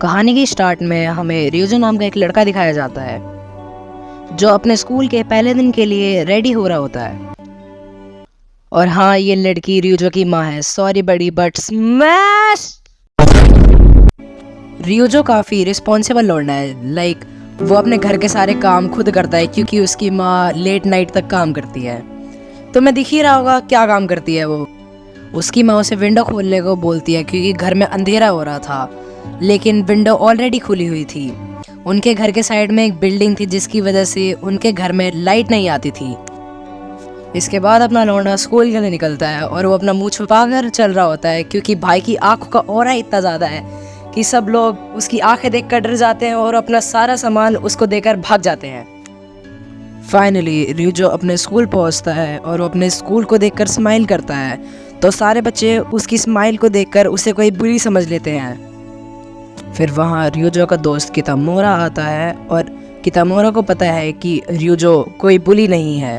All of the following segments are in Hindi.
कहानी की स्टार्ट में हमें रियोजो नाम का एक लड़का दिखाया जाता है जो अपने स्कूल के पहले दिन के लिए रेडी हो रहा होता है। और हाँ, ये लड़की रियोजो की माँ है। सॉरी बड़ी, बट स्मैश। रियोजो काफ़ी रिस्पॉन्सिबल लौंडा है। वो अपने घर के सारे काम खुद करता है क्योंकि उसकी माँ लेट नाइट तक काम करती है। तो मैं दिख ही रहा होगा क्या काम करती है वो। उसकी माँ उसे विंडो खोलने को बोलती है क्योंकि घर में अंधेरा हो रहा था, लेकिन विंडो ऑलरेडी खुली हुई थी। उनके घर के साइड में एक बिल्डिंग थी जिसकी वजह से उनके घर में लाइट नहीं आती थी। इसके बाद अपना लौंडा स्कूल के लिए निकलता है और वो अपना मुंह छुपा कर चल रहा होता है क्योंकि भाई की आंखों का ऑरा इतना ज़्यादा है कि सब लोग उसकी आंखें देखकर डर जाते हैं और अपना सारा सामान उसको देकर भाग जाते हैं। फाइनली रियोजो अपने स्कूल पहुंचता है और वो अपने स्कूल को देखकर स्माइल करता है, तो सारे बच्चे उसकी स्माइल को देखकर उसे कोई बुरी समझ लेते हैं। फिर वहाँ रियोजो का दोस्त कितामोरा आता है और कितामोरा को पता है कि रियोजो कोई बुली नहीं है।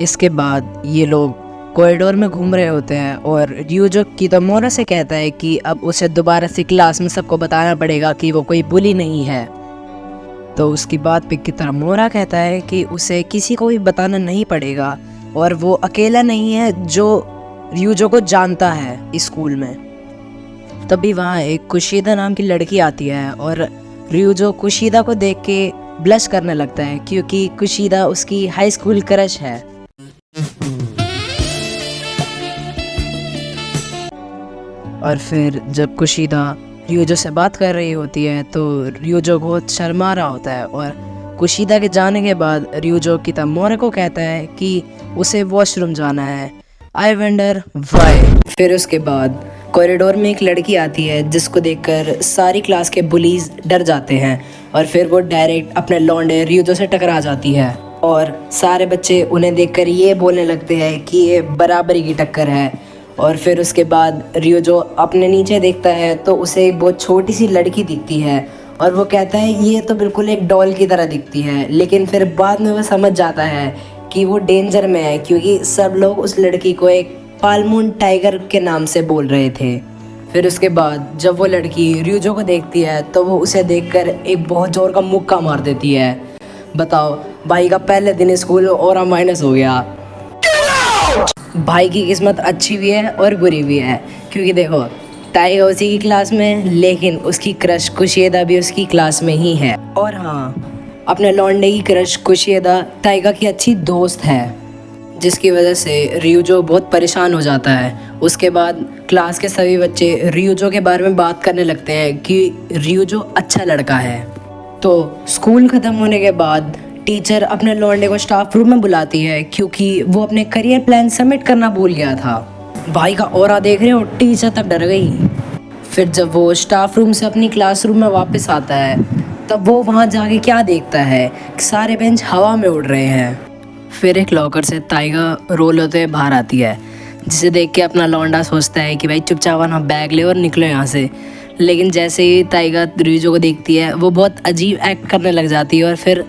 इसके बाद ये लोग कॉरिडोर में घूम रहे होते हैं और रियोजो कितामोरा से कहता है कि अब उसे दोबारा से क्लास में सबको बताना पड़ेगा कि वो कोई बुली नहीं है। तो उसकी बात पे कितामोरा कहता है कि उसे किसी को भी बताना नहीं पड़ेगा और वो अकेला नहीं है जो रियोजो को जानता है इस स्कूल में। तभी वहाँ एक कुशिदा नाम की लड़की आती है और रियोजो कुशिदा को देख के ब्लश करने लगता है क्योंकि कुशिदा उसकी हाई स्कूल क्रश है। और फिर जब कुशिदा रियोजो से बात कर रही होती है तो रियोजो बहुत शर्मा रहा होता है और कुशिदा के जाने के बाद रियोजो कितामोरा को कहता है कि उसे वॉशरूम जाना है। I wonder why. फिर उसके बाद कॉरिडोर में एक लड़की आती है जिसको देखकर सारी क्लास के बुलीज डर जाते हैं और फिर वो डायरेक्ट अपने लौंडे रियोजो से टकरा जाती है और सारे बच्चे उन्हें देखकर ये बोलने लगते हैं कि ये बराबरी की टक्कर है। और फिर उसके बाद रियोजो अपने नीचे देखता है तो उसे एक बहुत छोटी सी लड़की दिखती है और वो कहता है ये तो बिल्कुल एक डॉल की तरह दिखती है, लेकिन फिर बाद में वो समझ जाता है कि वो डेंजर में है क्योंकि सब लोग उस लड़की को एक पालमून टाइगर के नाम से बोल रहे थे। फिर उसके बाद जब वो लड़की रियोजो को देखती है तो वो उसे देखकर एक बहुत जोर का मुक्का मार देती है। बताओ, भाई का पहले दिन स्कूल और माइनस हो गया। भाई की किस्मत अच्छी भी है और बुरी भी है क्योंकि देखो, टाइगा उसी की क्लास में है, लेकिन उसकी क्रश कुशिदा भी उसकी क्लास में ही है। और हाँ, अपने लौंडे की क्रश कुशिदा टाइगा की अच्छी दोस्त है, जिसकी वजह से रियोजो बहुत परेशान हो जाता है। उसके बाद क्लास के सभी बच्चे रियोजो के बारे में बात करने लगते हैं कि रियोजो अच्छा लड़का है। तो स्कूल ख़त्म होने के बाद टीचर अपने लौंडे को स्टाफ रूम में बुलाती है क्योंकि वो अपने करियर प्लान सबमिट करना भूल गया था। भाई का ऑरा देख रहे हो, टीचर तक डर गई। फिर जब वो स्टाफ रूम से अपनी क्लासरूम में वापस आता है तब वो वहाँ जाके क्या देखता है कि सारे बेंच हवा में उड़ रहे हैं। फिर एक लॉकर से टाइगा रोल होते बाहर आती है, जिसे देख के अपना लौंडा सोचता है कि भाई चुपचाप अपना बैग ले और निकलो यहाँ से। लेकिन जैसे ही टाइगा रियोजो को देखती है वो बहुत अजीब एक्ट करने लग जाती है और फिर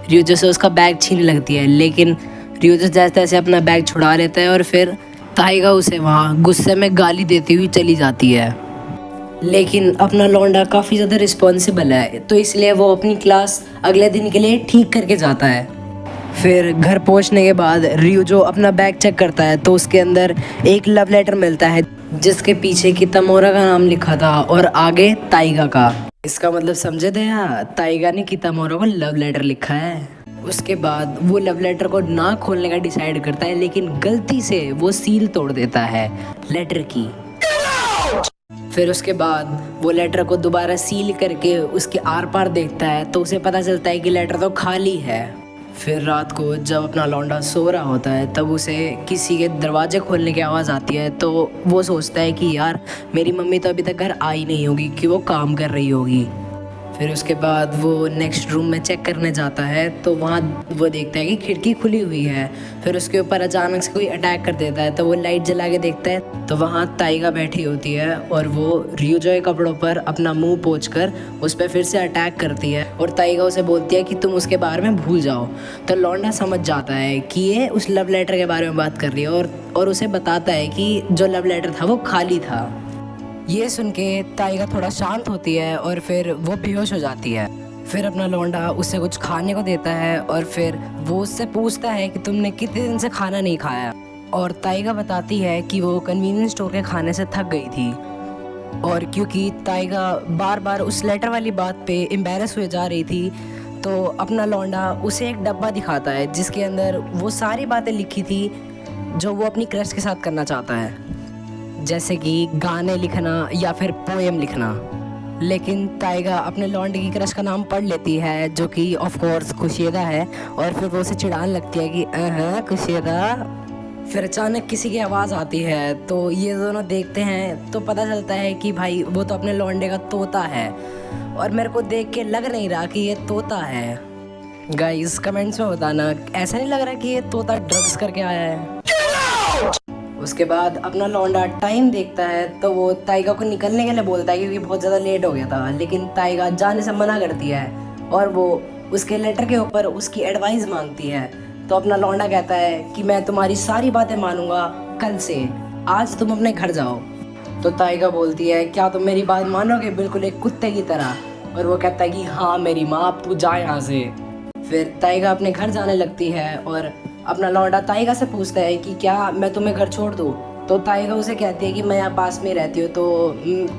रियोजो से उसका बैग छीनने लगती है। लेकिन रियोजो जैसे तैसे अपना बैग छुड़ा लेता है और फिर टाइगा उसे वहाँ गुस्से में गाली देती हुई चली जाती है। लेकिन अपना लौंडा काफ़ी ज़्यादा रिस्पॉन्सिबल है, तो इसलिए वो अपनी क्लास अगले दिन के लिए ठीक करके जाता है। फिर घर पहुंचने के बाद रियोजो अपना बैग चेक करता है तो उसके अंदर एक लव लेटर मिलता है जिसके पीछे कितामोरा का नाम लिखा था और आगे टाइगा का। इसका मतलब समझे थे यार, टाइगा ने कितामोरा को लव लेटर लिखा है। उसके बाद वो लव लेटर को ना खोलने का डिसाइड करता है, लेकिन गलती से वो सील तोड़ देता है लेटर की। फिर उसके बाद वो लेटर को दोबारा सील करके उसके आर पार देखता है तो उसे पता चलता है कि लेटर तो खाली है। फिर रात को जब अपना लौंडा सो रहा होता है तब उसे किसी के दरवाजे खोलने की आवाज़ आती है, तो वो सोचता है कि यार मेरी मम्मी तो अभी तक घर आई नहीं होगी कि वो काम कर रही होगी। फिर उसके बाद वो नेक्स्ट रूम में चेक करने जाता है तो वहाँ वो देखता है कि खिड़की खुली हुई है। फिर उसके ऊपर अचानक से कोई अटैक कर देता है तो वो लाइट जला के देखता है तो वहाँ टाइगा बैठी होती है और वो रियोजो के कपड़ों पर अपना मुंह पोंछकर उस पर फिर से अटैक करती है और टाइगा उसे बोलती है कि तुम उसके बारे में भूल जाओ। तो लौंडा समझ जाता है कि ये उस लव लेटर के बारे में बात कर रही है और उसे बताता है कि जो लव लेटर था वो खाली था। ये सुन के ताइगा थोड़ा शांत होती है और फिर वो बेहोश हो जाती है। फिर अपना लौंडा उसे कुछ खाने को देता है और फिर वो उससे पूछता है कि तुमने कितने दिन से खाना नहीं खाया। और ताइगा बताती है कि वो कन्वीनियंस स्टोर के खाने से थक गई थी। और क्योंकि ताइगा बार बार उस लेटर वाली बात पे एम्बैरस हुए जा रही थी, तो अपना लौंडा उसे एक डब्बा दिखाता है जिसके अंदर वो सारी बातें लिखी थी जो वो अपनी क्रश के साथ करना चाहता है, जैसे कि गाने लिखना या फिर पोएम लिखना। लेकिन ताइगा अपने लौंडे की क्रश का नाम पढ़ लेती है जो कि ऑफ कोर्स कुशेदा है, और फिर वो उसे चिढ़ाने लगती है कि कुशेदा। फिर अचानक किसी की आवाज़ आती है, तो ये दोनों देखते हैं तो पता चलता है कि भाई वो तो अपने लौंडे का तोता है, और मेरे को देख के लग नहीं रहा कि ये तोता है। गाइस कमेंट्स में बताना, ऐसा नहीं लग रहा कि ये तोता ड्रग्स करके आया है। उसके बाद अपना लौंडा टाइम देखता है तो वो ताइगा को निकलने के लिए बोलता है क्योंकि बहुत ज़्यादा लेट हो गया था, लेकिन ताइगा जाने से मना करती है और वो उसके लेटर के ऊपर उसकी एडवाइस मांगती है। तो अपना लौंडा कहता है कि मैं तुम्हारी सारी बातें मानूंगा कल से, आज तुम अपने घर जाओ। तो ताइगा बोलती है क्या तुम मेरी बात मानोगे बिल्कुल एक कुत्ते की तरह, और वो कहता है कि हाँ मेरी माँ, तू जा यहाँ से। फिर ताइगा अपने घर जाने लगती है और अपना लौंडा ताइगा से पूछता है कि क्या मैं तुम्हें घर छोड़ दूँ। तो ताइगा उसे कहती है कि मैं यहाँ पास में रहती हूँ तो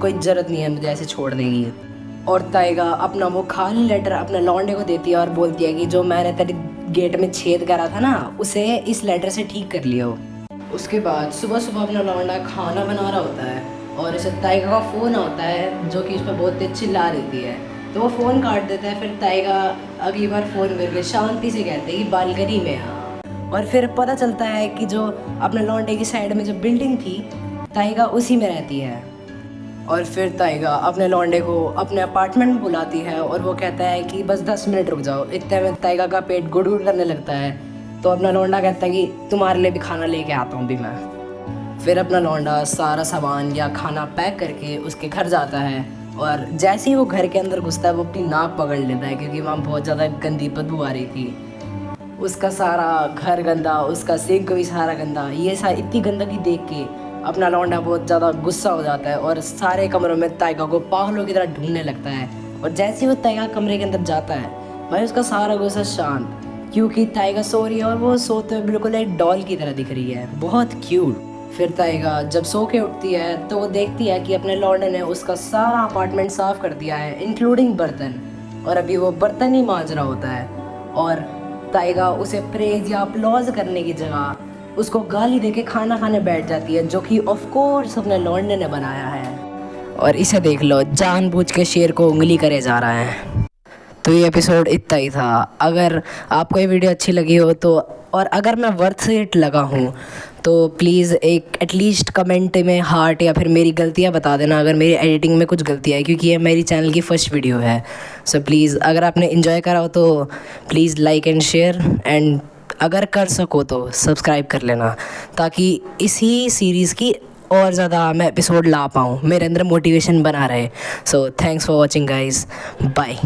कोई ज़रूरत नहीं है मुझे ऐसे छोड़ने की। और ताइगा अपना वो खाली लेटर अपने लौंडे को देती है और बोलती है कि जो मैंने तेरे गेट में छेद करा था ना, उसे इस लेटर से ठीक कर लियो। उसके बाद सुबह सुबह अपना लौंडा खाना बना रहा होता है और इसे ताइगा का फ़ोन आता है जो कि उस पर बहुत तेज चिल्ला देती है। तो वो फ़ोन काट देता है। फिर ताइगा अगली बार फ़ोन करके शांति से कहते हैं कि बालकनी में आ। और फिर पता चलता है कि जो अपने लौंडे की साइड में जो बिल्डिंग थी, ताइगा उसी में रहती है। और फिर ताइगा अपने लौंडे को अपने अपार्टमेंट में बुलाती है और वो कहता है कि बस 10 मिनट रुक जाओ। इतने में ताइगा का पेट गुड़ गुड़ करने लगता है। तो अपना लौंडा कहता है कि तुम्हारे लिए भी खाना लेके आता हूँ भी मैं। फिर अपना लौंडा सारा सामान या खाना पैक करके उसके घर जाता है, और जैसे ही वो घर के अंदर घुसता है वो अपनी नाक पकड़ लेता है क्योंकि वहाँ बहुत ज़्यादा गंदी बदबू आ रही थी। उसका सारा घर गंदा, उसका सिंक भी सारा गंदा। ये सारी इतनी गंदगी देख के अपना लौंडा बहुत ज़्यादा गुस्सा हो जाता है और सारे कमरों में ताइगा को पागलों की तरह ढूंढने लगता है। और जैसे ही वो ताइगा कमरे के अंदर जाता है भाई उसका सारा गुस्सा शांत, क्योंकि ताइगा सो रही है और वो सोते हुए बिल्कुल एक डॉल की तरह दिख रही है, बहुत क्यूट। फिर ताइगा जब सो के उठती है तो वो देखती है कि अपने लौंडे ने उसका सारा अपार्टमेंट साफ़ कर दिया है इंक्लूडिंग बर्तन, और अभी वो बर्तन ही मांज रहा होता है। और ताइगा उसे प्रेज या अपलॉज करने की जगह उसको गाली देके खाना खाने बैठ जाती है, जो कि ऑफ कोर्स अपने लौंडे ने बनाया है। और इसे देख लो, जानबूझ के शेर को उंगली करे जा रहा है। तो ये एपिसोड इतना ही था। अगर आपको ये वीडियो अच्छी लगी हो तो, और अगर मैं वर्थ इट लगा हूँ तो प्लीज़ एक एटलीस्ट कमेंट में हार्ट या फिर मेरी गलतियाँ बता देना अगर मेरी एडिटिंग में कुछ गलतियाँ है, क्योंकि ये मेरी चैनल की फर्स्ट वीडियो है। सो प्लीज़ अगर आपने इन्जॉय करा हो तो please like and share, and अगर कर सको तो सब्सक्राइब कर लेना ताकि इसी सीरीज़ की और ज़्यादा मैं एपिसोड ला पाऊँ, मेरे अंदर मोटिवेशन बना रहे। So thanks for watching guys, bye.